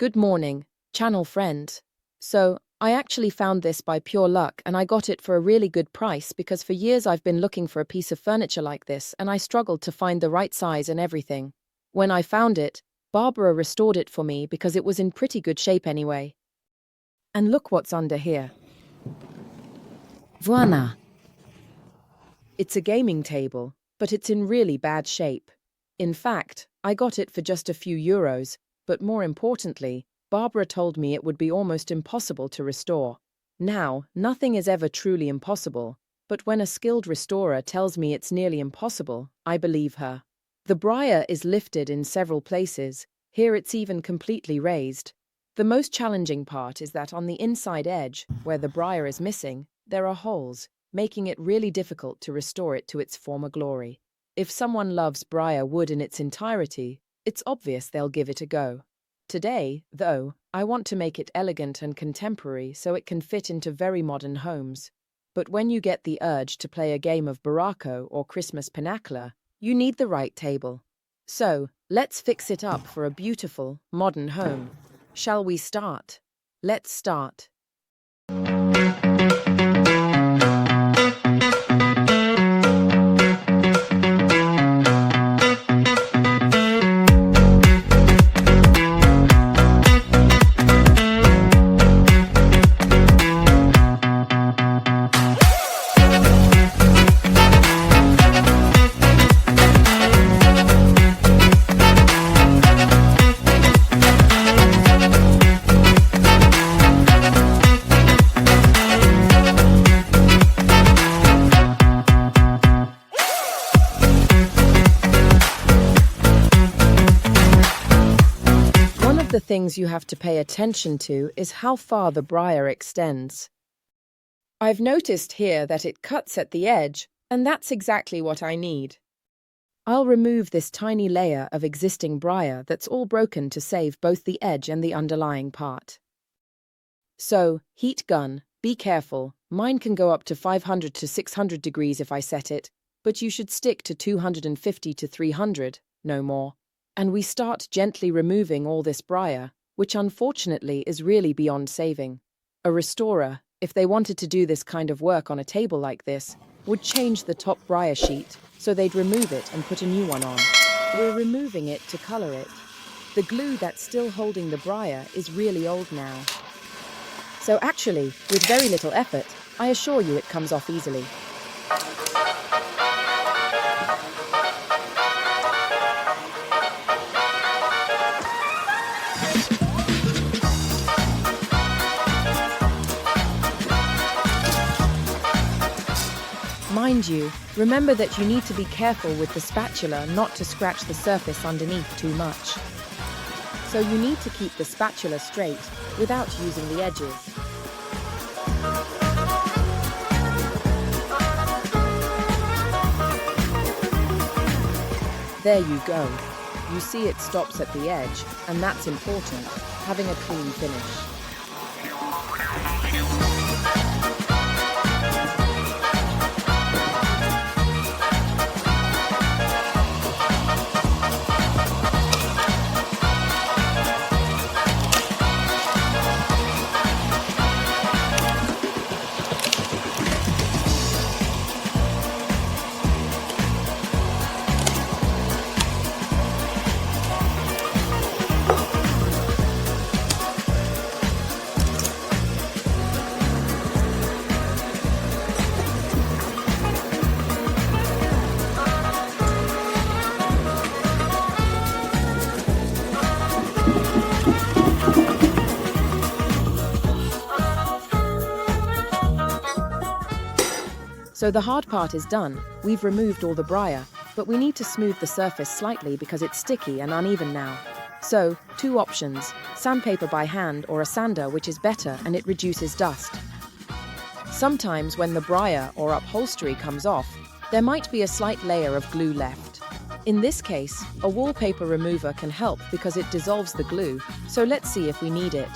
Good morning, channel friends. So, I actually found this by pure luck and I got it for a really good price because for years I've been looking for a piece of furniture like this and I struggled to find the right size and everything. When I found it, Barbara restored it for me because it was in pretty good shape anyway. And look what's under here. Voila! It's a gaming table, but it's in really bad shape. In fact, I got it for just a few euros, but more importantly, Barbara told me it would be almost impossible to restore. Now, nothing is ever truly impossible, but when a skilled restorer tells me it's nearly impossible, I believe her. The briar is lifted in several places. Here it's even completely raised. The most challenging part is that on the inside edge, where the briar is missing, there are holes, making it really difficult to restore it to its former glory. If someone loves briar wood in its entirety, it's obvious they'll give it a go. Today, though, I want to make it elegant and contemporary so it can fit into very modern homes. But when you get the urge to play a game of Baracco or Christmas Pinacla, you need the right table. So, let's fix it up for a beautiful, modern home. Shall we start? Let's start. The things you have to pay attention to is how far the briar extends. I've noticed here that it cuts at the edge, and that's exactly what I need. I'll remove this tiny layer of existing briar that's all broken to save both the edge and the underlying part. So, heat gun, be careful, mine can go up to 500 to 600 degrees if I set it, but you should stick to 250 to 300, no more. And we start gently removing all this briar, which unfortunately is really beyond saving. A restorer, if they wanted to do this kind of work on a table like this, would change the top briar sheet, so they'd remove it and put a new one on. We're removing it to color it. The glue that's still holding the briar is really old now. So actually, with very little effort, I assure you it comes off easily. Mind you, remember that you need to be careful with the spatula not to scratch the surface underneath too much. So you need to keep the spatula straight without using the edges. There you go. You see it stops at the edge, and that's important, having a clean finish. So the hard part is done. We've removed all the briar, but we need to smooth the surface slightly because it's sticky and uneven now. So, two options, sandpaper by hand or a sander, which is better and it reduces dust. Sometimes when the briar or upholstery comes off, there might be a slight layer of glue left. In this case, a wallpaper remover can help because it dissolves the glue, so let's see if we need it.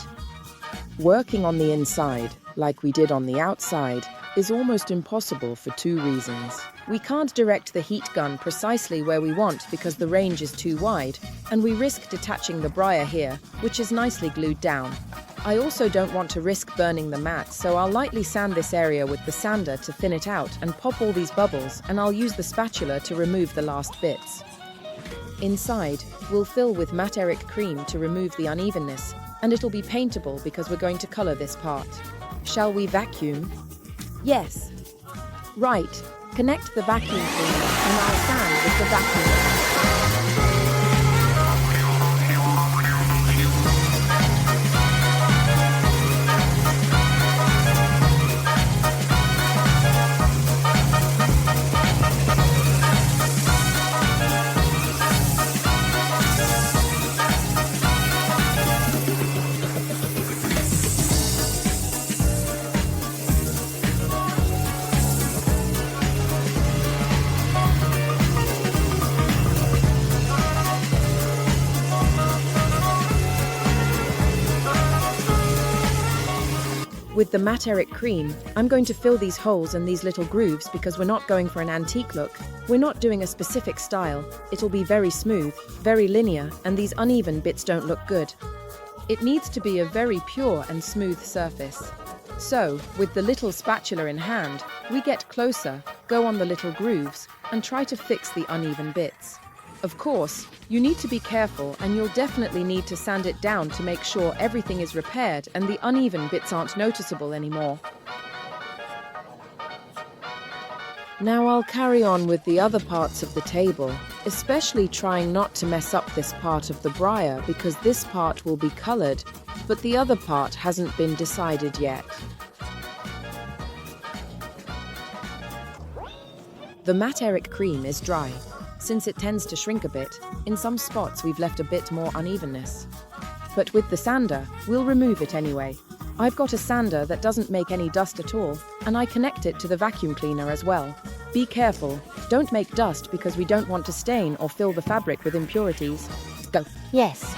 Working on the inside, like we did on the outside, is almost impossible for two reasons. We can't direct the heat gun precisely where we want because the range is too wide, and we risk detaching the briar here, which is nicely glued down. I also don't want to risk burning the mat, so I'll lightly sand this area with the sander to thin it out and pop all these bubbles, and I'll use the spatula to remove the last bits. Inside, we'll fill with Materic Cream to remove the unevenness, and it'll be paintable because we're going to color this part. Shall we vacuum? Yes. Right. Connect the vacuum cleaner and I'll sand with the vacuum. With the Materic Cream, I'm going to fill these holes and these little grooves because we're not going for an antique look. We're not doing a specific style. It'll be very smooth, very linear, and these uneven bits don't look good. It needs to be a very pure and smooth surface. So, with the little spatula in hand, we get closer, go on the little grooves, and try to fix the uneven bits. Of course, you need to be careful and you'll definitely need to sand it down to make sure everything is repaired and the uneven bits aren't noticeable anymore. Now I'll carry on with the other parts of the table, especially trying not to mess up this part of the briar because this part will be colored, but the other part hasn't been decided yet. The Materic Cream is dry. Since it tends to shrink a bit, in some spots we've left a bit more unevenness. But with the sander, we'll remove it anyway. I've got a sander that doesn't make any dust at all, and I connect it to the vacuum cleaner as well. Be careful, don't make dust because we don't want to stain or fill the fabric with impurities. Go. Yes.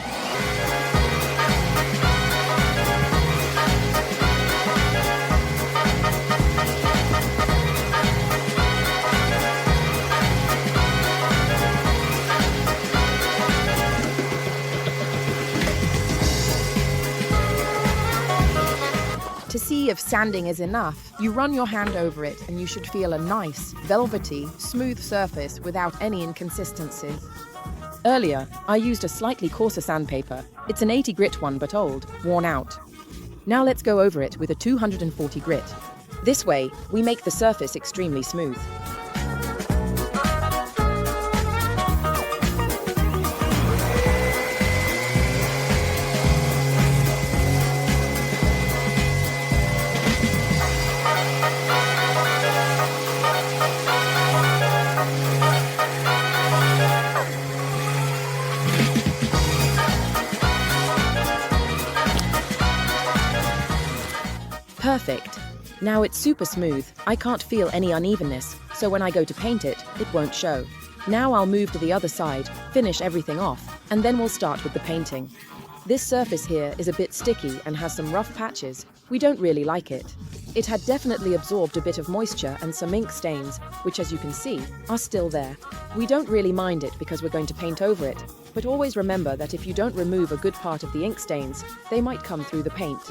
To see if sanding is enough, you run your hand over it and you should feel a nice, velvety, smooth surface without any inconsistencies. Earlier, I used a slightly coarser sandpaper. It's an 80 grit one but old, worn out. Now let's go over it with a 240 grit. This way, we make the surface extremely smooth. Perfect. Now it's super smooth. I can't feel any unevenness, so when I go to paint it, it won't show. Now I'll move to the other side, finish everything off, and then we'll start with the painting. This surface here is a bit sticky and has some rough patches. We don't really like it. It had definitely absorbed a bit of moisture and some ink stains, which as you can see, are still there. We don't really mind it because we're going to paint over it, but always remember that if you don't remove a good part of the ink stains, they might come through the paint.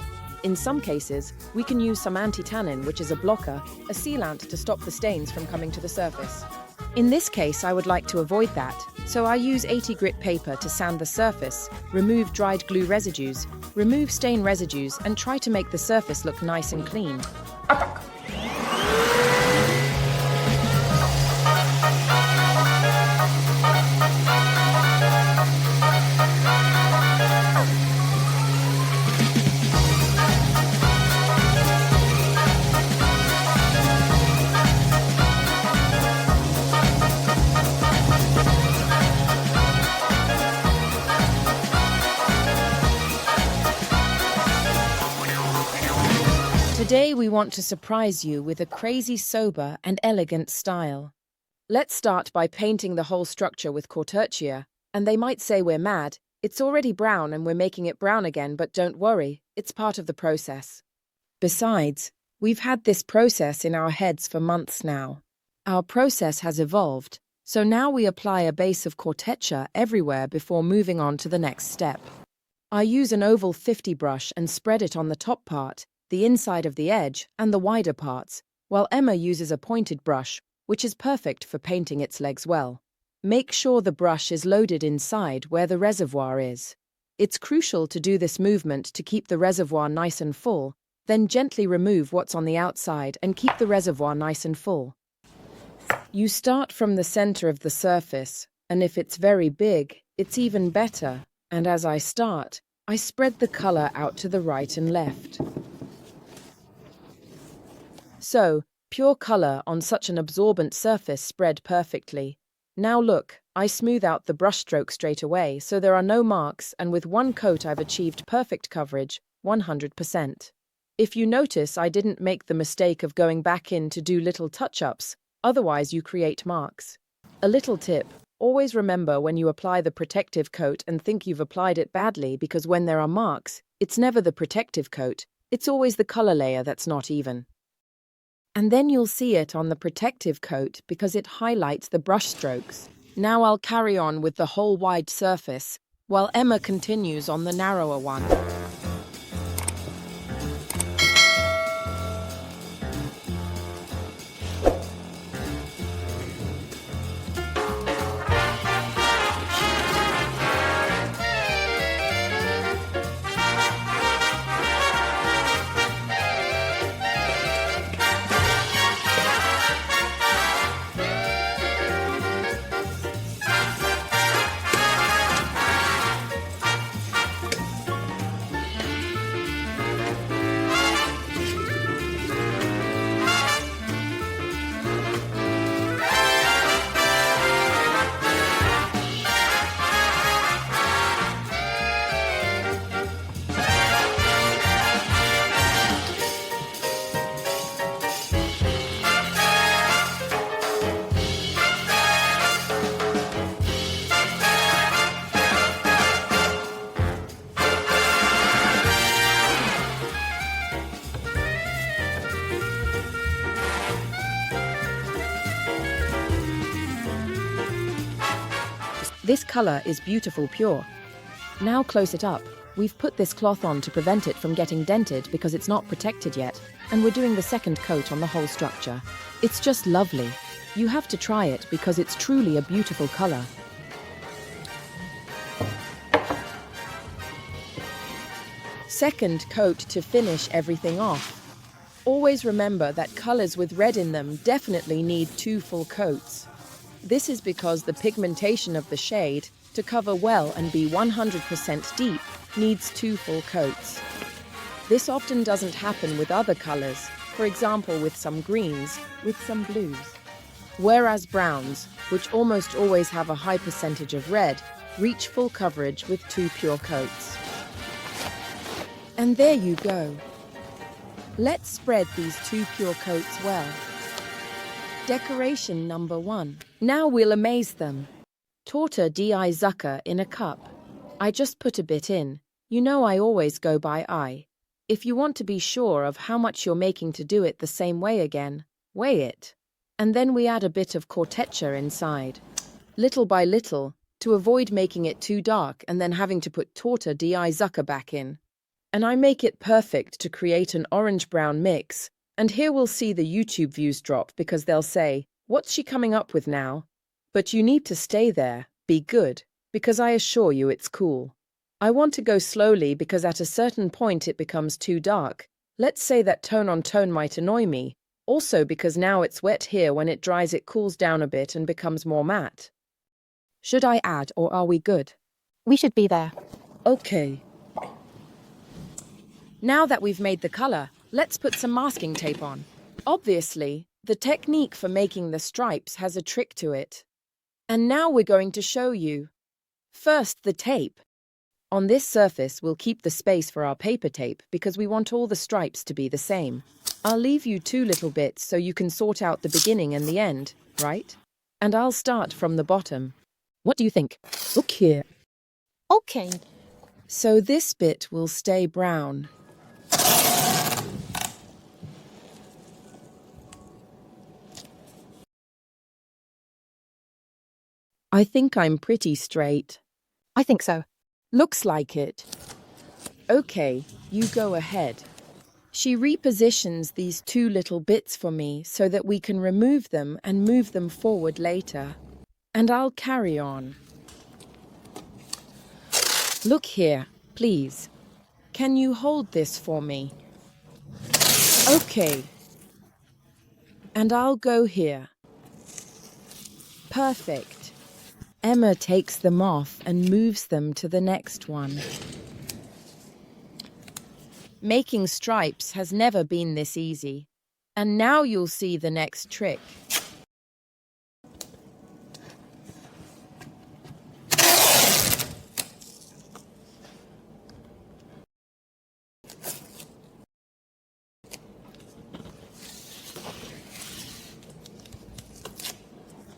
In some cases, we can use some anti-tannin, which is a blocker, a sealant to stop the stains from coming to the surface. In this case, I would like to avoid that, so I use 80 grit paper to sand the surface, remove dried glue residues, remove stain residues, and try to make the surface look nice and clean. Today we want to surprise you with a crazy sober and elegant style. Let's start by painting the whole structure with Corteccia, and they might say we're mad. It's already brown and we're making it brown again, but don't worry, it's part of the process. Besides, we've had this process in our heads for months now. Our process has evolved, so now we apply a base of Corteccia everywhere before moving on to the next step. I use an oval 50 brush and spread it on the top part, the inside of the edge, and the wider parts, while Emma uses a pointed brush, which is perfect for painting its legs well. Make sure the brush is loaded inside where the reservoir is. It's crucial to do this movement to keep the reservoir nice and full, then gently remove what's on the outside and keep the reservoir nice and full. You start from the center of the surface, and if it's very big, it's even better, and as I start, I spread the color out to the right and left. So, pure color on such an absorbent surface spread perfectly. Now look, I smooth out the brushstroke straight away so there are no marks, and with one coat I've achieved perfect coverage, 100%. If you notice, I didn't make the mistake of going back in to do little touch-ups, otherwise you create marks. A little tip, always remember when you apply the protective coat and think you've applied it badly, because when there are marks, it's never the protective coat, it's always the color layer that's not even. And then you'll see it on the protective coat because it highlights the brush strokes. Now I'll carry on with the whole wide surface, while Emma continues on the narrower one. This color is beautiful pure. Now close it up. We've put this cloth on to prevent it from getting dented because it's not protected yet, and we're doing the second coat on the whole structure. It's just lovely. You have to try it because it's truly a beautiful color. Second coat to finish everything off. Always remember that colors with red in them definitely need 2 full coats. This is because the pigmentation of the shade, to cover well and be 100% deep, needs 2 full coats. This often doesn't happen with other colors, for example with some greens, with some blues. Whereas browns, which almost always have a high percentage of red, reach full coverage with 2 pure coats. And there you go. Let's spread these 2 pure coats well. Decoration number 1. Now we'll amaze them. Torta di Zucca in a cup. I just put a bit in. You know I always go by eye. If you want to be sure of how much you're making to do it the same way again, weigh it. And then we add a bit of Corteccia inside. Little by little, to avoid making it too dark and then having to put Torta di Zucca back in. And I make it perfect to create an orange-brown mix. And here we'll see the YouTube views drop because they'll say, "What's she coming up with now?" But you need to stay there, be good, because I assure you it's cool. I want to go slowly because at a certain point it becomes too dark. Let's say that tone on tone might annoy me. Also because now it's wet here, when it dries it cools down a bit and becomes more matte. Should I add or are we good? We should be there. Okay. Now that we've made the color, let's put some masking tape on. Obviously, the technique for making the stripes has a trick to it. And now we're going to show you. First, the tape. On this surface, we'll keep the space for our paper tape because we want all the stripes to be the same. I'll leave you 2 little bits so you can sort out the beginning and the end, right? And I'll start from the bottom. What do you think? Look here. Okay. So this bit will stay brown. I think I'm pretty straight. I think so. Looks like it. Okay, you go ahead. She repositions these two little bits for me so that we can remove them and move them forward later. And I'll carry on. Look here, please. Can you hold this for me? Okay. And I'll go here. Perfect. Emma takes them off and moves them to the next one. Making stripes has never been this easy. And now you'll see the next trick.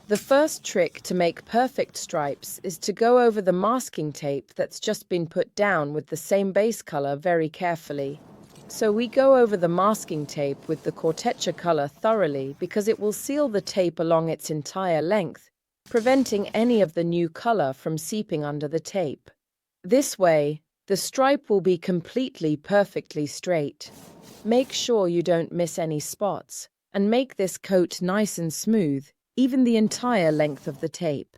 The first trick to make perfect stripes is to go over the masking tape that's just been put down with the same base color very carefully. So we go over the masking tape with the Corteccia color thoroughly because it will seal the tape along its entire length, preventing any of the new color from seeping under the tape. This way, the stripe will be completely perfectly straight. Make sure you don't miss any spots, and make this coat nice and smooth, even the entire length of the tape.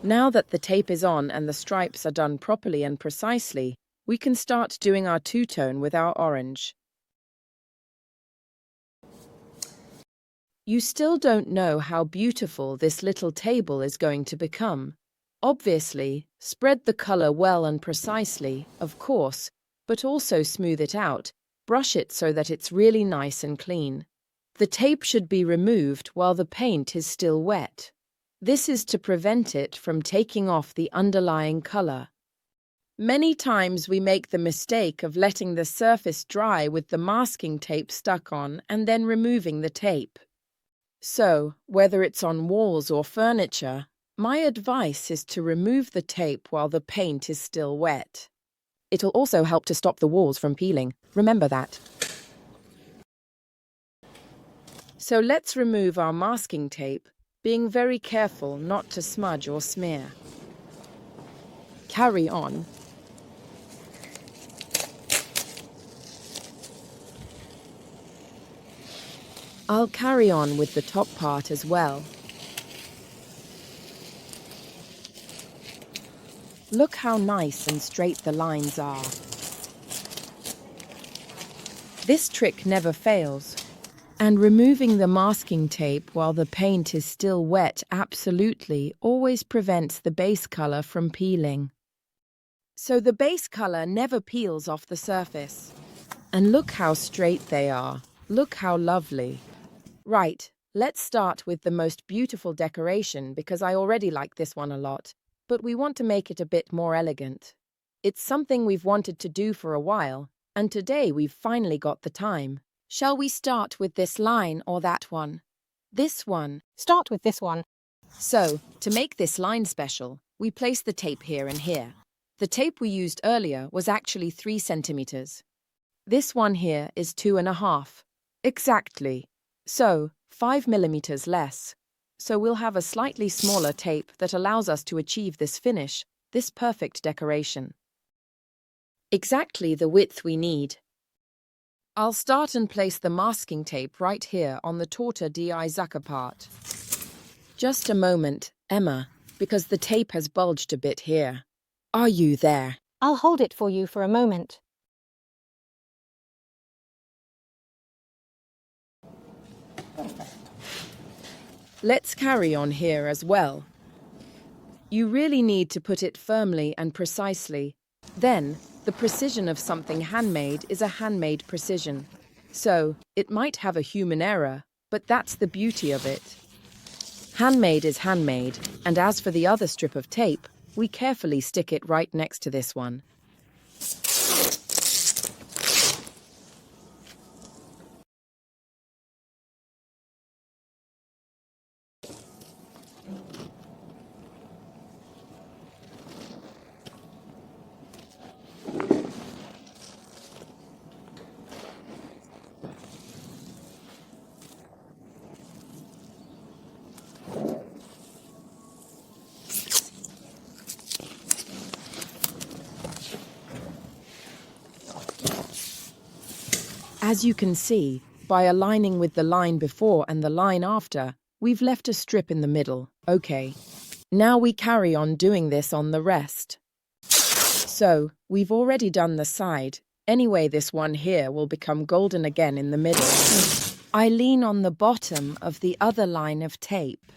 Now that the tape is on and the stripes are done properly and precisely, we can start doing our two-tone with our orange. You still don't know how beautiful this little table is going to become. Obviously, spread the color well and precisely, of course, but also smooth it out. Brush it so that it's really nice and clean. The tape should be removed while the paint is still wet. This is to prevent it from taking off the underlying color. Many times we make the mistake of letting the surface dry with the masking tape stuck on and then removing the tape. So, whether it's on walls or furniture, my advice is to remove the tape while the paint is still wet. It'll also help to stop the walls from peeling. Remember that. So let's remove our masking tape, being very careful not to smudge or smear. Carry on. I'll carry on with the top part as well. Look how nice and straight the lines are. This trick never fails. And removing the masking tape while the paint is still wet absolutely always prevents the base color from peeling. So the base color never peels off the surface. And look how straight they are. Look how lovely. Right, let's start with the most beautiful decoration because I already like this one a lot, but we want to make it a bit more elegant. It's something we've wanted to do for a while, and today we've finally got the time. Shall we start with this line or that one? This one. Start with this one. So, to make this line special, we place the tape here and here. The tape we used earlier was actually 3 centimeters. This one here is 2.5. Exactly. So, 5 millimeters less. So we'll have a slightly smaller tape that allows us to achieve this finish, this perfect decoration. Exactly the width we need. I'll start and place the masking tape right here on the Torta DI Zucca part. Just a moment, Emma, because the tape has bulged a bit here. Are you there? I'll hold it for you for a moment. Let's carry on here as well. You really need to put it firmly and precisely. Then, the precision of something handmade is a handmade precision. So, it might have a human error, but that's the beauty of it. Handmade is handmade, and as for the other strip of tape, we carefully stick it right next to this one. As you can see, by aligning with the line before and the line after, we've left a strip in the middle. Okay. Now we carry on doing this on the rest. So, we've already done the side. Anyway, this one here will become golden again in the middle. I lean on the bottom of the other line of tape.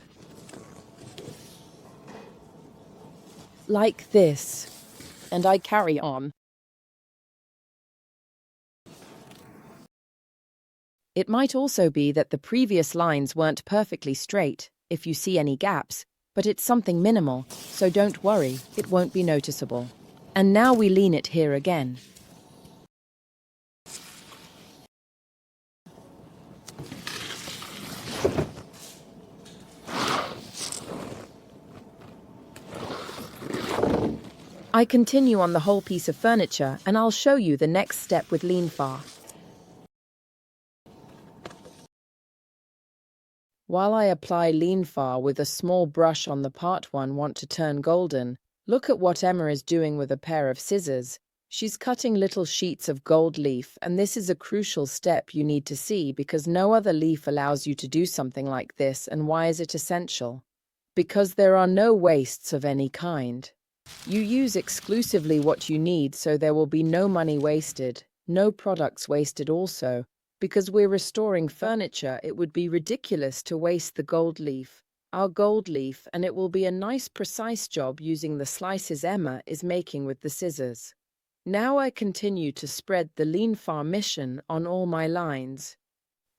Like this. And I carry on. It might also be that the previous lines weren't perfectly straight, if you see any gaps, but it's something minimal, so don't worry, it won't be noticeable. And now we lean it here again. I continue on the whole piece of furniture, and I'll show you the next step with lean far. While I apply lean far with a small brush on the part one want to turn golden, look at what Emma is doing with a pair of scissors. She's cutting little sheets of gold leaf, and this is a crucial step you need to see because no other leaf allows you to do something like this. And why is it essential? Because there are no wastes of any kind. You use exclusively what you need, so there will be no money wasted, no products wasted also. Because we're restoring furniture, it would be ridiculous to waste the gold leaf, our gold leaf, and it will be a nice precise job using the slices Emma is making with the scissors. Now I continue to spread the lean far mission on all my lines.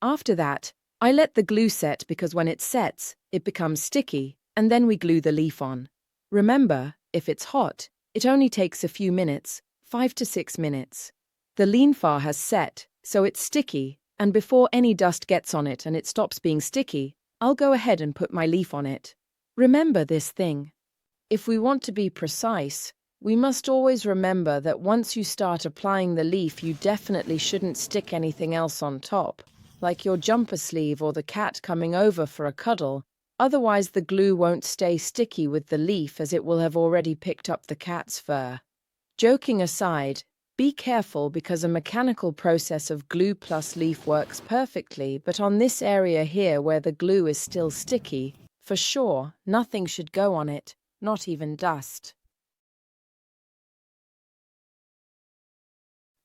After that, I let the glue set because when it sets, it becomes sticky, and then we glue the leaf on. Remember, if it's hot, it only takes a few minutes, 5 to 6 minutes. The lean far has set, so it's sticky, and before any dust gets on it and it stops being sticky, I'll go ahead and put my leaf on it. Remember this thing. If we want to be precise, we must always remember that once you start applying the leaf, you definitely shouldn't stick anything else on top, like your jumper sleeve or the cat coming over for a cuddle. Otherwise the glue won't stay sticky with the leaf as it will have already picked up the cat's fur. Joking aside, be careful because a mechanical process of glue plus leaf works perfectly, but on this area here where the glue is still sticky, for sure, nothing should go on it, not even dust.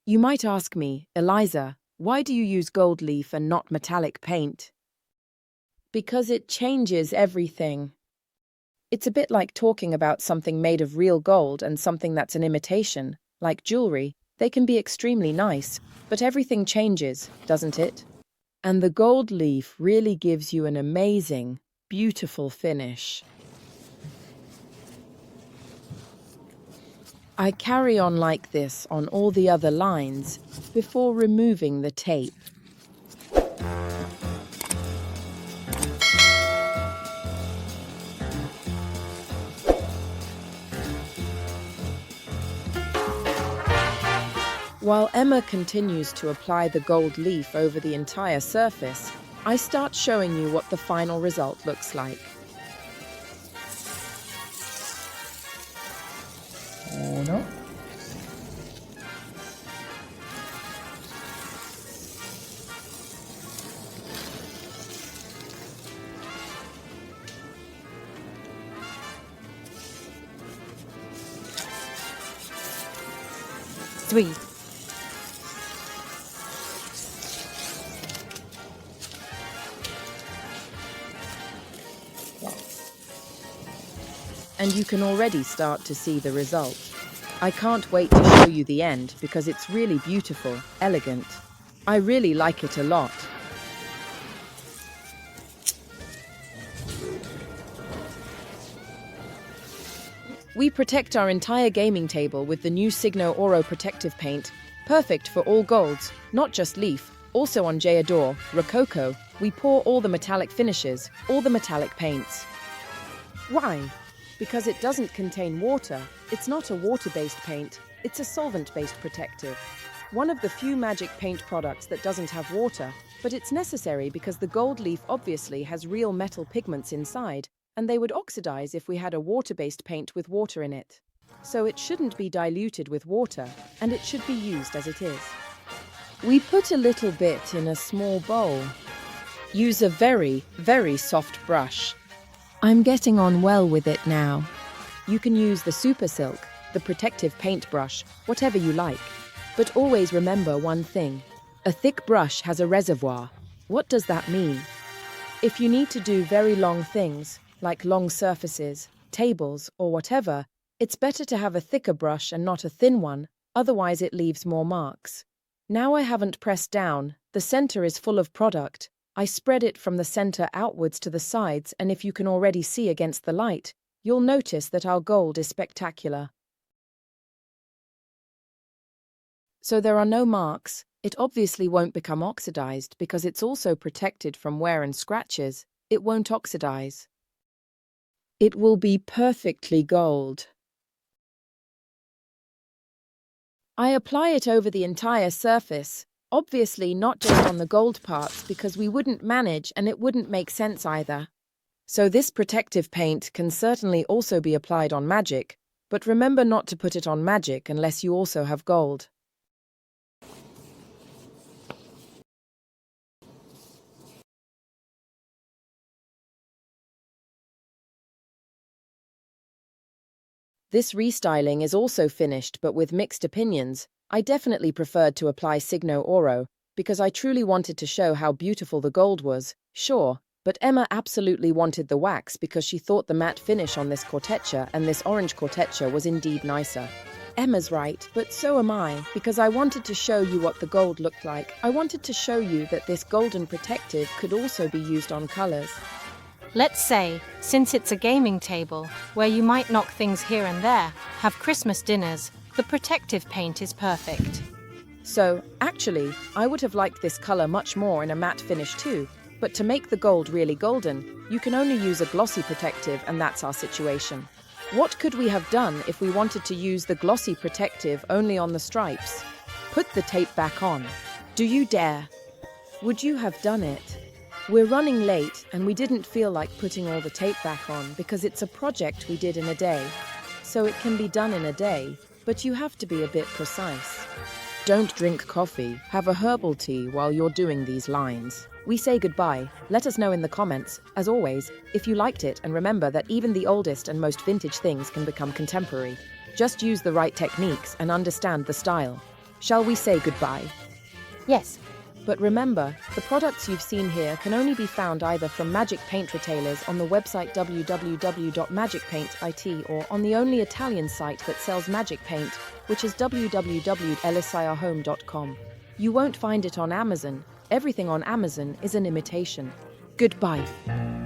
You might ask me, Eliza, why do you use gold leaf and not metallic paint? Because it changes everything. It's a bit like talking about something made of real gold and something that's an imitation, like jewelry. They can be extremely nice, but everything changes, doesn't it? And the gold leaf really gives you an amazing, beautiful finish. I carry on like this on all the other lines before removing the tape. While Emma continues to apply the gold leaf over the entire surface, I start showing you what the final result looks like. Uno. Three. And you can already start to see the result. I can't wait to show you the end because it's really beautiful, elegant. I really like it a lot. We protect our entire gaming table with the new Cigno Oro protective paint, perfect for all golds, not just leaf, also on Jador, Rococo. We pour all the metallic finishes, all the metallic paints. Why? Because it doesn't contain water. It's not a water-based paint, it's a solvent-based protective. One of the few magic paint products that doesn't have water, but it's necessary because the gold leaf obviously has real metal pigments inside, and they would oxidize if we had a water-based paint with water in it. So it shouldn't be diluted with water, and it should be used as it is. We put a little bit in a small bowl. Use a very, very soft brush. I'm getting on well with it now. You can use the Super Silk, the protective paint brush, whatever you like. But always remember one thing. A thick brush has a reservoir. What does that mean? If you need to do very long things, like long surfaces, tables, or whatever, it's better to have a thicker brush and not a thin one, otherwise it leaves more marks. Now I haven't pressed down, the center is full of product. I spread it from the center outwards to the sides, and if you can already see against the light, you'll notice that our gold is spectacular. So there are no marks. It obviously won't become oxidized because it's also protected from wear and scratches. It won't oxidize. It will be perfectly gold. I apply it over the entire surface, obviously not just on the gold parts because we wouldn't manage and it wouldn't make sense either. So this protective paint can certainly also be applied on Magic, but remember not to put it on Magic unless you also have gold. This restyling is also finished but with mixed opinions. I definitely preferred to apply Cigno Oro because I truly wanted to show how beautiful the gold was, sure, but Emma absolutely wanted the wax because she thought the matte finish on this Corteccia and this orange Corteccia was indeed nicer. Emma's right, but so am I, because I wanted to show you what the gold looked like. I wanted to show you that this golden protective could also be used on colors. Let's say, since it's a gaming table, where you might knock things here and there, have Christmas dinners, the protective paint is perfect. So, actually, I would have liked this color much more in a matte finish too, but to make the gold really golden, you can only use a glossy protective and that's our situation. What could we have done if we wanted to use the glossy protective only on the stripes? Put the tape back on. Do you dare? Would you have done it? We're running late and we didn't feel like putting all the tape back on because it's a project we did in a day. So it can be done in a day, but you have to be a bit precise. Don't drink coffee, have a herbal tea while you're doing these lines. We say goodbye. Let us know in the comments, as always, if you liked it, and remember that even the oldest and most vintage things can become contemporary. Just use the right techniques and understand the style. Shall we say goodbye? Yes. But remember, the products you've seen here can only be found either from Magic Paint retailers on the website www.magicpaint.it or on the only Italian site that sells Magic Paint, which is www.elisa&MagicPaint.com. You won't find it on Amazon. Everything on Amazon is an imitation. Goodbye.